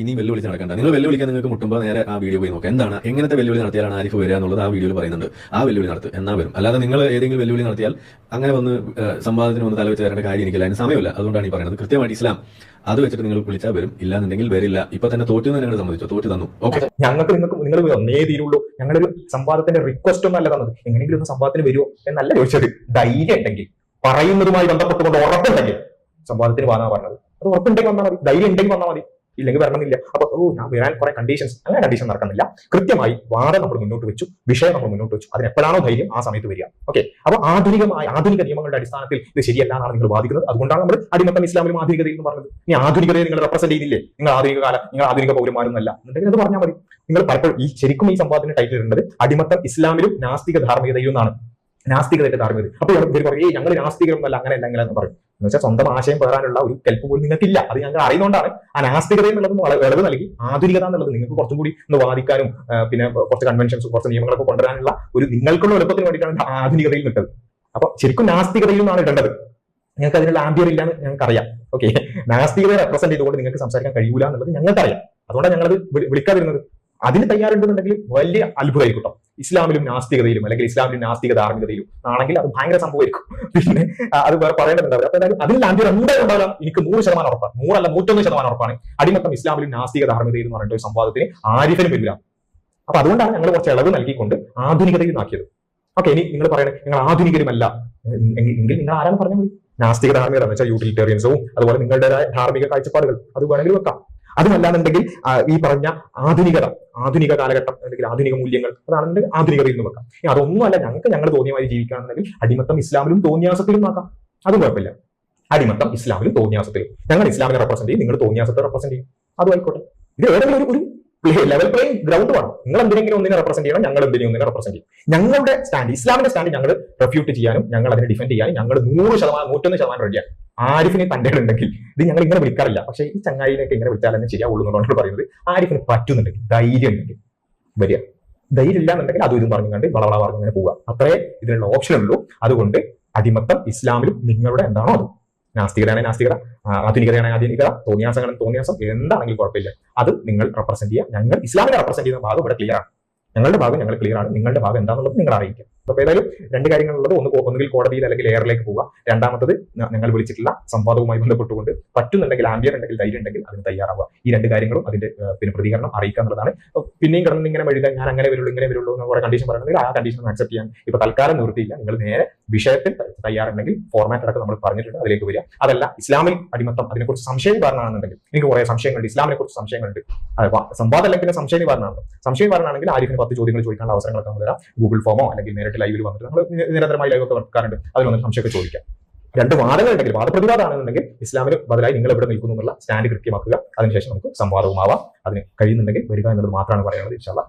ഇനി വെല്ലുവിളിച്ച് നടക്കണ്ട. നിങ്ങൾ വെല്ലുവിളിക്കാൻ നിങ്ങൾക്ക് മുട്ടുമ്പോൾ നേരെ ആ വീഡിയോ പോയി നോക്കാം. എന്താണ്, എങ്ങനത്തെ വെല്ലുവിളി നടത്തിയാലാണ് ആരിഫ് വരിക എന്നുള്ളത് ആ വീഡിയോയിൽ പറയുന്നുണ്ട്. ആ വെല്ലുവിളി നടത്തും എന്നാ വരും. അല്ലാതെ നിങ്ങൾ ഏതെങ്കിലും വെല്ലുവിളി നടത്തിയാൽ അങ്ങനെ വന്ന് സംവാദത്തിന് വന്ന് തലവെച്ച് തരേണ്ട കാര്യം എനിക്കില്ല, അതിന് സമയമില്ല. അതുകൊണ്ടാണ് ഈ പറയുന്നത്. കൃത്യമായിട്ട് ഇസ്ലാം അത് വെച്ചിട്ട് നിങ്ങൾ വിളിച്ചാൽ വരും, ഇല്ലാന്നുണ്ടെങ്കിൽ വരില്ല. ഇപ്പൊ തന്നെ തോറ്റു നിങ്ങൾ സമ്മതിച്ചു, തോറ്റു തന്നു. ഓക്കെ, ഞങ്ങൾക്ക് നിങ്ങൾ ഒന്നേ തീരുള്ളൂ. ഞങ്ങളൊരു സംവാദത്തിന്റെ റിക്വസ്റ്റ് ഒന്നും അല്ല തന്നത്. എങ്ങനെയെങ്കിലും ഒന്ന് സംവാദത്തിന് വരുമോ എന്നല്ല ചോദിച്ചത്. ധൈര്യം ഉണ്ടെങ്കിൽ, പറയുന്നതുമായി ബന്ധപ്പെട്ടുകൊണ്ട് ഉറപ്പുണ്ടെങ്കിൽ സംവാദത്തിന് വന്നാൽ പറഞ്ഞത്. അത് ഉറപ്പുണ്ടെങ്കിൽ വന്നാൽ മതി, ധൈര്യം ഉണ്ടെങ്കിൽ വന്നാൽ മതി, ഇല്ലെങ്കിൽ വരണമെന്നില്ല. അപ്പൊ ഞാൻ വരാൻ കുറെ കണ്ടീഷൻസ്, അങ്ങനെ കണ്ടീഷൻ നടക്കുന്നില്ല. കൃത്യമായി വാദം നമ്മൾ മുന്നോട്ട് വെച്ചു, വിഷയം നമ്മൾ മുന്നോട്ട് വെച്ചു. അതിന് എപ്പോഴാണോ ധൈര്യം ആ സമയത്ത് വരിക. ഓക്കെ, അപ്പൊ ആധുനിക നിയമങ്ങളുടെ അടിസ്ഥാനത്തിൽ ഇത് ശരിയല്ല എന്നാണ് നിങ്ങൾ വാദിക്കുന്നത്. അതുകൊണ്ടാണ് നമ്മൾ അടിമത്തം ഇസ്ലാമിലും ആധുനികതയിൽ എന്ന് പറഞ്ഞത്. ഈ ആധുനികതയെ നിങ്ങൾ റെപ്രസെന്റ് ചെയ്യുന്നില്ലേ, നിങ്ങൾ ആധുനിക പൗരന്മാരൊന്നല്ല എന്നുണ്ടെങ്കിൽ അത് പറഞ്ഞാൽ മതി. നിങ്ങൾ പലപ്പോഴും ശരിക്കും ഈ സംവാദത്തിന്റെ ടൈറ്റിൽ ഇടുന്നത് അടിമത്തം ഇസ്ലാമിലും നാസ്തിക ധാർമ്മികതയും എന്നാണ്. നാസ്തികതയുടെ ധാർമ്മികത. അപ്പൊ ഇവർ പറയും ഞങ്ങൾ നാസ്തികരൊന്നല്ല, അങ്ങനെയല്ല എന്ന് പറയും. എന്ന് വെച്ചാൽ സ്വന്തം ആശയം പേറാനുള്ള ഒരു കെൽപ്പ് പോലും നിങ്ങൾക്കില്ല. അത് ഞങ്ങൾ അറിയുന്നതുകൊണ്ടാണ് ആ നാസ്തികത എന്നുള്ളത് ഇളവ് നൽകി ആധുനികത എന്നുള്ളത് നിങ്ങൾക്ക് കുറച്ചും കൂടി ഒന്ന് വാദിക്കാനും പിന്നെ കുറച്ച് കൺവെൻഷൻസ്, കുറച്ച് നിയമങ്ങളൊക്കെ കൊണ്ടുവരാനുള്ള ഒരു നിങ്ങൾക്കുള്ള എളുപ്പത്തിന് വേണ്ടിയിട്ടാണ് ആധുനികതയിൽ നിട്ടത്. അപ്പൊ ശരിക്കും നാസ്തികതയിൽ നിന്നാണ് ഇടേണ്ടത്. നിങ്ങൾക്ക് അതിനുള്ള ആംബിയർ ഇല്ലാന്ന് ഞങ്ങൾക്കറിയാം. ഓക്കെ, നാസ്തികതയെ റെപ്രസെന്റ് ചെയ്തുകൊണ്ട് നിങ്ങൾക്ക് സംസാരിക്കാൻ കഴിയൂല എന്നുള്ളത് ഞങ്ങൾക്കറിയാം. അതുകൊണ്ടാണ് ഞങ്ങളത് വിളിക്കാതിരുന്നത്. അതിന് തയ്യാറുണ്ടെന്നുണ്ടെങ്കിൽ വലിയ അത്ഭുതമായിരിക്കും. ഇസ്ലാമിലും നാസ്തികതയിലും അല്ലെങ്കിൽ ഇസ്ലാമിലും നാസ്തിക ധാർമ്മികതയിലും ആണെങ്കിൽ അത് ഭയങ്കര സംഭവമായിരിക്കും. പിന്നെ അത് വേറെ പറയേണ്ടതുണ്ടാവില്ല. അപ്പൊ എന്തായാലും അതിൽ ആദ്യം എന്തായാലും ഉണ്ടാവില്ല. എനിക്ക് 100% ഉറപ്പാണ്, 100 അല്ല 101% ഉറപ്പാണ്. അടിമത്തം ഇസ്ലാമിലും നാസ്തിക ധാർമ്മികതയിലും എന്ന് പറഞ്ഞിട്ട് ഒരു സംവാദത്തിന് ആരിഫിനും വരില്ല. അപ്പൊ അതുകൊണ്ടാണ് ഞങ്ങൾ കുറച്ച് ഇളവ് നൽകിക്കൊണ്ട് ആധുനികതയിൽ ആക്കിയത്. ഓക്കെ, ഇനി നിങ്ങൾ പറയണേ നിങ്ങൾ ആധുനികരുമല്ല എങ്കിൽ നിങ്ങൾ ആരാണ് പറഞ്ഞാൽ മതി. നാസ്തിക ധാർമ്മികത എന്ന് വെച്ചാൽ യൂട്ടിലിറ്റേറിയൻസവും അതുപോലെ നിങ്ങളുടേതായ ധാർമ്മിക കാഴ്ചപ്പാടുകൾ അത് വേണമെങ്കിൽ വെക്കാം. അതുമല്ലാന്നുണ്ടെങ്കിൽ ഈ പറഞ്ഞ ആധുനിക കാലഘട്ടം അല്ലെങ്കിൽ ആധുനിക മൂല്യങ്ങൾ അതാണെങ്കിൽ ആധുനികതയിൽ നിന്ന് വെക്കാം. അതൊന്നുമല്ല, ഞങ്ങൾ തോന്നിയമായി ജീവിക്കുകയാണെന്നുണ്ടെങ്കിൽ അടിമത്തം ഇസ്ലാമിലും തോന്നിയാസത്തിലും നോക്കാം. അതും കുഴപ്പമില്ല. അടിമത്തം ഇസ്ലാമിലും തോന്നിയാസത്തിലും ഞങ്ങൾ ഇസ്ലാമിനെ റെപ്രസെന്റ് ചെയ്യും, നിങ്ങൾ തോന്നിയാസത്തെ റെപ്രസെന്റ് ചെയ്യും. അതും ആയിക്കോട്ടെ. ഇത് ഏതെങ്കിലും ഒരു ലെവൽ പ്ലേയിങ് ഗ്രൗണ്ട് വേണം. നിങ്ങൾ എന്തിനെങ്കിലും ഒന്നിനെ റെപ്രസെന്റ് ചെയ്യണം, ഞങ്ങൾ എന്തിനും ഒന്നിനെ റെപ്രസെന്റ് ചെയ്യും. ഞങ്ങളുടെ സ്റ്റാൻഡ്, ഇസ്ലാമിന്റെ സ്റ്റാൻഡ് ഞങ്ങൾ റെഫ്യൂട്ട് ചെയ്യാനും ഞങ്ങൾ അതിനെ ഡിഫെൻഡ് ചെയ്യാനും ഞങ്ങൾ 100%, 101% റെഡിയാണ്. ആരിഫിനെ തണ്ടേടുണ്ടെങ്കിൽ ഇത് ഞങ്ങൾ ഇങ്ങനെ വിളിക്കാറില്ല. പക്ഷേ ഈ ചങ്ങായിനൊക്കെ ഇങ്ങനെ വിളിച്ചാൽ തന്നെ ശരിയാവുള്ളൂ എന്നുള്ളതാണ് പറയുന്നത്. ആരിഫിന് പറ്റുന്നുണ്ടെങ്കിൽ, ധൈര്യം ഉണ്ടെങ്കിൽ വരിക. ധൈര്യം ഇല്ല എന്നുണ്ടെങ്കിൽ അതും ഇതും പറഞ്ഞുകൊണ്ട് വളവള പറഞ്ഞിങ്ങനെ പോവുക. അത്രേ ഇതിനുള്ള ഓപ്ഷൻ ഉള്ളൂ. അതുകൊണ്ട് അടിമത്തം ഇസ്ലാമിലും നിങ്ങളുടെ എന്താണോ അത്, നാസ്തികതയാണ് നാസ്തികത, ആധുനികതയാണ് ആധുനികത, തോന്നിയാസങ്ങൾ തോന്നിയാസം, എന്താണെങ്കിലും കുഴപ്പമില്ല. അത് നിങ്ങൾ റെപ്രസെന്റ് ചെയ്യുക. ഞങ്ങൾ ഇസ്ലാമിനെ റെപ്രസെന്റ് ചെയ്യുന്ന ഭാഗം ഇവിടെ ക്ലിയർ ആണ്. ഞങ്ങളുടെ ഭാഗം ഞങ്ങൾ ക്ലിയർ ആണ്. നിങ്ങളുടെ ഭാഗം എന്താണെന്നുള്ളത് നിങ്ങൾ അറിയിക്കുക. അപ്പൊ ഏതായാലും രണ്ട് കാര്യങ്ങളുള്ളത്, ഒന്നുകിൽ കോടതിയിൽ അല്ലെങ്കിൽ എയറിലേക്ക് പോവുക. രണ്ടാമത്തത് ഞങ്ങൾ വിളിച്ചിട്ടുള്ള സംവാദവുമായി ബന്ധപ്പെട്ടുകൊണ്ട് പറ്റുന്നുണ്ടെങ്കിൽ, ആംബിയർ ഉണ്ടെങ്കിൽ, ധൈര്യം ഉണ്ടെങ്കിൽ അതിന് തയ്യാറാവുക. ഈ രണ്ട് കാര്യങ്ങളും അതിന്റെ പിന്നെ പ്രതികരണം അറിയിക്കുക എന്നുള്ളതാണ്. പിന്നെയും കിടന്ന് ഇങ്ങനെ എഴുതാൻ ഞാൻ അങ്ങനെ വരുള്ളൂ ഇങ്ങനെ വരുള്ളൂ എന്ന് കുറെ കണ്ടീഷൻ പറയണമെങ്കിൽ ആ കണ്ടീഷൻ അക്സെപ്റ്റ് ചെയ്യാൻ ഇപ്പൊ തൽക്കാലം നിർത്തിയില്ല. നിങ്ങൾ നേരെ വിഷയത്തിൽ തയ്യാറുണ്ടെങ്കിൽ ഫോർമാറ്റ് അടക്കം നമ്മൾ പറഞ്ഞിട്ടുണ്ട്, അതിലേക്ക് വരിക. അതല്ല ഇസ്ലാമിൽ അടിമത്തം അതിനെക്കുറിച്ച് സംശയ നിവാരണമാണെന്നുണ്ടെങ്കിൽ, എനിക്ക് കുറെ സംശയങ്ങളുണ്ട്, ഇസ്ലാമിനെ കുറിച്ച് സംശയങ്ങളുണ്ട്, സംവാദം അല്ലെങ്കിൽ സംശയ നിവാരണമാണെങ്കിൽ ആരിഫിന് 10 ചോദ്യങ്ങൾ ചോദിക്കാനുള്ള അവസരങ്ങളൊക്കെ നമ്മൾ തരാം. ഗൂഗിൾ ഫോമോ അല്ലെങ്കിൽ നേരിട്ട് ലൈവിൽ വന്നിട്ട് നമ്മൾ നിരന്തരമായി ലൈവ് ഒക്കെ വെക്കാറുണ്ട്. അതിലൊന്നും സംശയമൊക്കെ ചോദിക്കാം. രണ്ട് വാദങ്ങൾ ഉണ്ടെങ്കിൽ, വാദപ്രതിവാദമാണെന്നുണ്ടെങ്കിൽ ഇസ്ലാമിന് ബദലായി നിങ്ങൾ എവിടെ നിൽക്കുന്നു എന്നുള്ള സ്റ്റാൻഡ് കൃത്യമാക്കുക. അതിനുശേഷം നമുക്ക് സംവാദവുമാവാം. അതിന് കഴിയുന്നുണ്ടെങ്കിൽ വരിക എന്നുള്ളത് മാത്രമാണ് പറയുന്നത്. ഇൻഷാ അല്ലാഹ്.